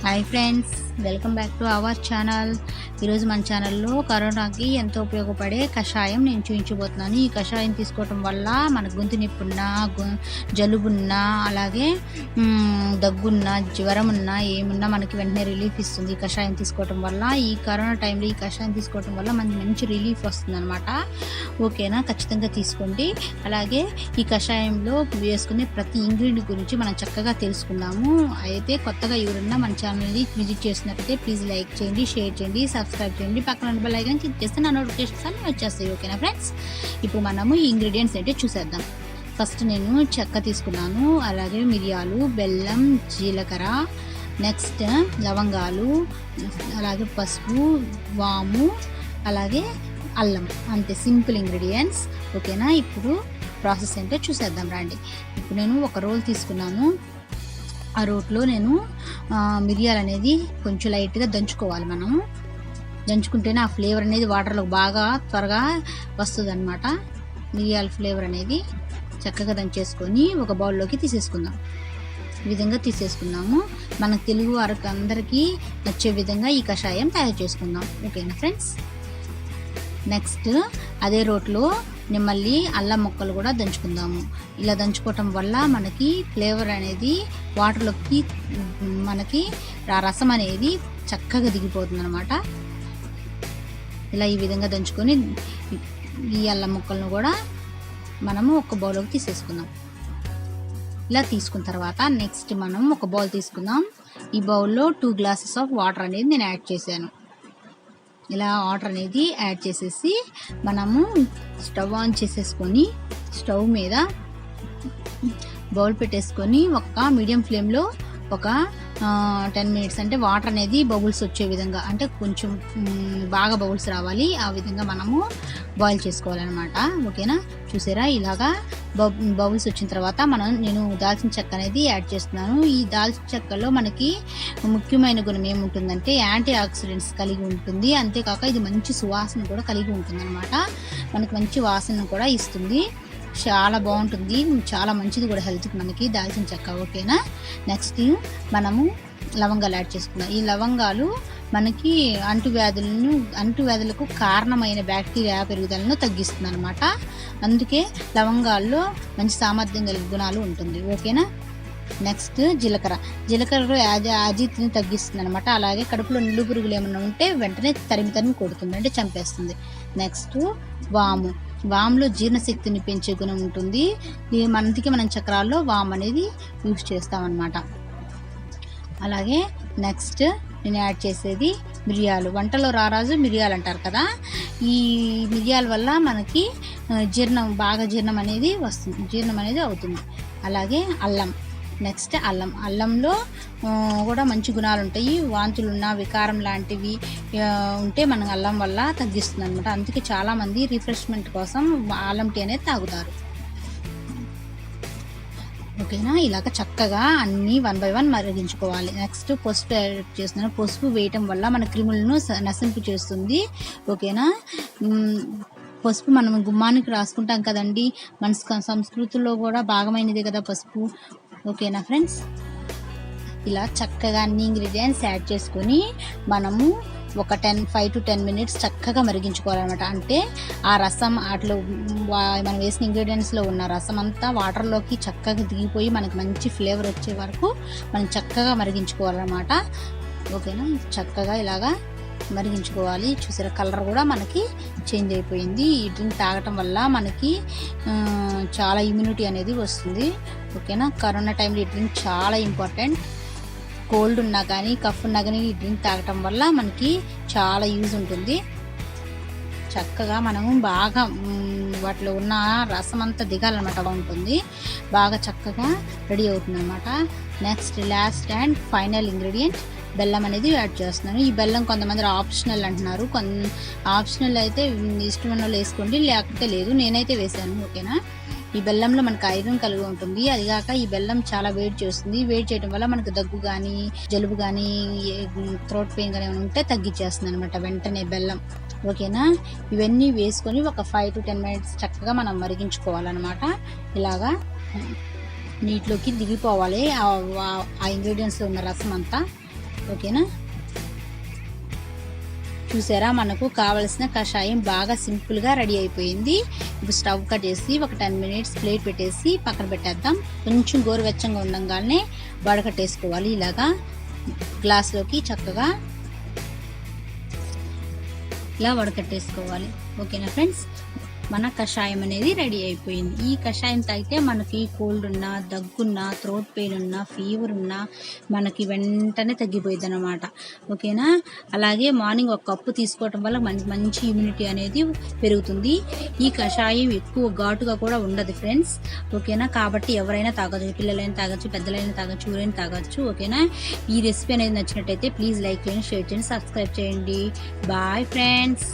Hi friends, welcome back to our channel. ఈరోజు మన ఛానల్లో కరోనాకి ఎంతో ఉపయోగపడే కషాయం నేను చూపించబోతున్నాను. ఈ కషాయం తీసుకోవటం వల్ల మన గొంతు నొప్పున్నా, జలుబున్నా, అలాగే దగ్గున్నా, జ్వరం ఉన్నా, ఏమున్నా మనకి వెంటనే రిలీఫ్ ఇస్తుంది ఈ కషాయం తీసుకోవటం వల్ల. ఈ కరోనా టైంలో ఈ కషాయం తీసుకోవటం వల్ల మనకి మంచి రిలీఫ్ వస్తుంది అనమాట. ఓకేనా, ఖచ్చితంగా తీసుకోండి. అలాగే ఈ కషాయంలో వేసుకునే ప్రతి ఇంగ్రీడియంట్ గురించి మనం చక్కగా తెలుసుకుందాము. అయితే కొత్తగా ఎవరున్నా మన ఛానల్ని విజిట్ చేసినట్లయితే ప్లీజ్ లైక్ చేయండి, షేర్ చేయండి, సబ్స్క్రైబ్ చేయండి. పక్కన బెల్ ఐకాన్ క్లిక్ చేస్తే నా నోటిఫికేషన్స్ అన్నీ వచ్చేస్తాయి. ఓకేనా ఫ్రెండ్స్, ఇప్పుడు మనము ఈ ఇంగ్రీడియంట్స్ ఏంటో చూసేద్దాం. ఫస్ట్ నేను చెక్క తీసుకున్నాను, అలాగే మిరియాలు, బెల్లం, జీలకర్ర, నెక్స్ట్ లవంగాలు, అలాగే పసుపు, వాము, అలాగే అల్లం. అంతే, సింపుల్ ఇంగ్రీడియంట్స్. ఓకేనా, ఇప్పుడు ప్రాసెస్ ఏంటో చూసేద్దాం రండి. ఇప్పుడు నేను ఒక రోల్ తీసుకున్నాను. ఆ రోట్లో నేను మిరియాలు అనేది కొంచెం లైట్గా దంచుకోవాలి. మనము దంచుకుంటేనే ఆ ఫ్లేవర్ అనేది వాటర్లో బాగా త్వరగా వస్తుంది అనమాట. మిరియాల ఫ్లేవర్ అనేది చక్కగా దంచేసుకొని ఒక బౌల్లోకి తీసేసుకుందాం. ఈ విధంగా తీసేసుకుందాము. మన తెలుగు వారికి అందరికీ నచ్చే విధంగా ఈ కషాయం తయారు చేసుకుందాం. ఓకేనా ఫ్రెండ్స్, నెక్స్ట్ అదే రోట్లో మళ్ళీ అల్లం ముక్కలు కూడా దంచుకుందాము. ఇలా దంచుకోవటం వల్ల మనకి ఫ్లేవర్ అనేది వాటర్లోకి మనకి ఆ రసం అనేది చక్కగా దిగిపోతుంది అనమాట. ఇలా ఈ విధంగా దంచుకొని ఈ అల్లం ముక్కలను కూడా మనము ఒక బౌల్లోకి తీసేసుకుందాం. ఇలా తీసుకున్న తర్వాత నెక్స్ట్ మనం ఒక బౌల్ తీసుకుందాం. ఈ బౌల్లో 2 గ్లాసెస్ ఆఫ్ వాటర్ అనేది నేను యాడ్ చేశాను. ఇలా వాటర్ అనేది యాడ్ చేసేసి మనము స్టవ్ ఆన్ చేసేసుకొని స్టవ్ మీద బౌల్ పెట్టేసుకొని ఒక మీడియం ఫ్లేమ్లో ఒక 10 మినిట్స్, అంటే వాటర్ అనేది బబుల్స్ వచ్చే విధంగా, అంటే కొంచెం బాగా బబుల్స్ రావాలి, ఆ విధంగా మనము బాయిల్ చేసుకోవాలన్నమాట. ఓకేనా, చూసారా, ఇలాగా బబుల్స్ వచ్చిన తర్వాత నేను దాల్చిన చెక్క అనేది యాడ్ చేస్తున్నాను. ఈ దాల్చిన చెక్కలో మనకి ముఖ్యమైన గుణం ఏముంటుందంటే యాంటీ ఆక్సిడెంట్స్ కలిగి ఉంటుంది. అంతేకాక ఇది మంచి సువాసన కూడా కలిగి ఉంటుంది అనమాట. మనకి మంచి వాసన కూడా ఇస్తుంది, చాలా బాగుంటుంది, చాలా మంచిది కూడా హెల్త్కి మనకి దాల్చిన చెక్క. ఓకేనా, నెక్స్ట్ మనము లవంగాలు యాడ్ చేసుకుందాం. ఈ లవంగాలు మనకి అంటువ్యాధులకు కారణమైన బ్యాక్టీరియా పెరుగుదలను తగ్గిస్తుంది అనమాట. అందుకే లవంగాల్లో మంచి సామర్థ్యం కలిగిన గుణాలు ఉంటుంది. ఓకేనా, నెక్స్ట్ జీలకర్ర యాజిత్ని తగ్గిస్తుంది అనమాట. అలాగే కడుపులో నిండు పురుగులు ఏమన్నా ఉంటే వెంటనే తరిమి కొడుతుంది, అంటే చంపేస్తుంది. నెక్స్ట్ వాములో జీర్ణశక్తిని పెంచే గుణం ఉంటుంది. అందుకే మనం చక్రాల్లో వాము అనేది యూజ్ చేస్తామన్నమాట. అలాగే నెక్స్ట్ నేను యాడ్ చేసేది మిరియాలు. వంటలో రారాజు మిరియాలు అంటారు కదా, ఈ మిరియాల వల్ల మనకి జీర్ణం అనేది వస్తుంది, జీర్ణం అనేది అవుతుంది. అలాగే అల్లం, నెక్స్ట్ అల్లంలో కూడా మంచి గుణాలు ఉంటాయి. వాంతులున్నా, వికారం లాంటివి ఉంటే మన అల్లం వల్ల తగ్గిస్తుంది అనమాట. అందుకే చాలామంది రిఫ్రెష్మెంట్ కోసం అల్లం టీ అనేది తాగుతారు. ఓకేనా, ఇలాగ చక్కగా అన్నీ 1 by 1 మరిగించుకోవాలి. నెక్స్ట్ పసుపు యాడ్ చేస్తున్నాను. పసుపు వేయటం వల్ల మన క్రిములను నశింపు చేస్తుంది. ఓకేనా, పసుపు మనం గుమ్మానికి రాసుకుంటాం కదండి, మన సంస్కృతిలో కూడా భాగమైనది కదా పసుపు. ఓకేనా ఫ్రెండ్స్, ఇలా చక్కగా అన్ని ఇంగ్రీడియంట్స్ యాడ్ చేసుకొని మనము ఒక 5 to 10 మినిట్స్ చక్కగా మరిగించుకోవాలన్నమాట. అంటే ఆ రసం అట్లా మనం వేసిన ఇంగ్రీడియంట్స్లో ఉన్న రసం అంతా వాటర్లోకి చక్కగా దిగిపోయి మనకి మంచి ఫ్లేవర్ వచ్చే వరకు మనం చక్కగా మరిగించుకోవాలన్నమాట. ఓకేనా, చక్కగా ఇలాగా మరిగించుకోవాలి. చూసారా, కలర్ కూడా మనకి చేంజ్ అయిపోయింది. ఈ డ్రింక్ తాగటం వల్ల మనకి చాలా ఇమ్యూనిటీ అనేది వస్తుంది. ఓకేనా, కరోనా టైంలో ఈ డ్రింక్ చాలా ఇంపార్టెంట్. కోల్డ్ ఉన్నా కానీ, కఫ్ ఉన్నా కానీ ఈ డ్రింక్ తాగటం వల్ల మనకి చాలా యూజ్ ఉంటుంది. చక్కగా మనము బాగా వాటిలో ఉన్న రసం అంతా దిగాలన్నమాట, బాగుంటుంది, బాగా చక్కగా రెడీ అవుతుంది అనమాట. Next last and final ingredient బెల్లం అనేది యాడ్ చేస్తున్నాను. ఈ బెల్లం కొంతమంది ఆప్షనల్ అంటున్నారు, ఆప్షనల్ అయితే ఇష్టమైన వాళ్ళు వేసుకోండి, లేకపోతే లేదు, నేనైతే వేసాను. ఓకేనా, ఈ బెల్లంలో మనకు ఐరన్ కలిగి ఉంటుంది. అదిగాక ఈ బెల్లం చాలా వేడి చేస్తుంది. వేడి చేయడం వల్ల మనకు దగ్గు కానీ, జలుబు కానీ, థ్రోట్ పెయిన్ కానీ ఉంటే తగ్గించేస్తుంది అనమాట వెంటనే బెల్లం. ఓకేనా, ఇవన్నీ వేసుకొని ఒక 5 to 10 మినిట్స్ చక్కగా మనం మరిగించుకోవాలన్నమాట. ఇలాగా నీటిలోకి దిగిపోవాలి ఆ ఇంగ్రీడియంట్స్లో ఉన్న రసం అంతా. ఓకేనా. చూసారా, మనకు కావలసిన కషాయం బాగా సింపుల్గా రెడీ అయిపోయింది. ఇప్పుడు స్టవ్ కట్ చేసి ఒక 10 మినిట్స్ ప్లేట్ పెట్టేసి పక్కన పెట్టేద్దాం. కొంచెం గోరువెచ్చంగా ఉండగానే వడకట్టేసుకోవాలి. ఇలాగా గ్లాస్లోకి చక్కగా ఇలా వడకట్టేసుకోవాలి. ఓకేనా ఫ్రెండ్స్, మన కషాయం అనేది రెడీ అయిపోయింది. ఈ కషాయం తాగితే మనకి కోల్డ్ ఉన్నా, దగ్గున్నా, థ్రోట్ పెయిన్ ఉన్నా, ఫీవర్ ఉన్నా మనకి వెంటనే తగ్గిపోయింది అన్నమాట. ఓకేనా. అలాగే మార్నింగ్ ఒక కప్పు తీసుకోవటం వల్ల మంచి ఇమ్యూనిటీ అనేది పెరుగుతుంది. ఈ కషాయం ఎక్కువ ఘాటుగా కూడా ఉండదు ఫ్రెండ్స్. ఓకేనా. కాబట్టి ఎవరైనా తాగొచ్చు, పిల్లలైనా తాగొచ్చు, పెద్దలైనా తాగొచ్చు, ఎవరైనా తాగొచ్చు. ఓకేనా. ఈ రెసిపీ అనేది నచ్చినట్టయితే ప్లీజ్ లైక్ చేయండి, షేర్ చేయండి, సబ్స్క్రైబ్ చేయండి. Bye friends.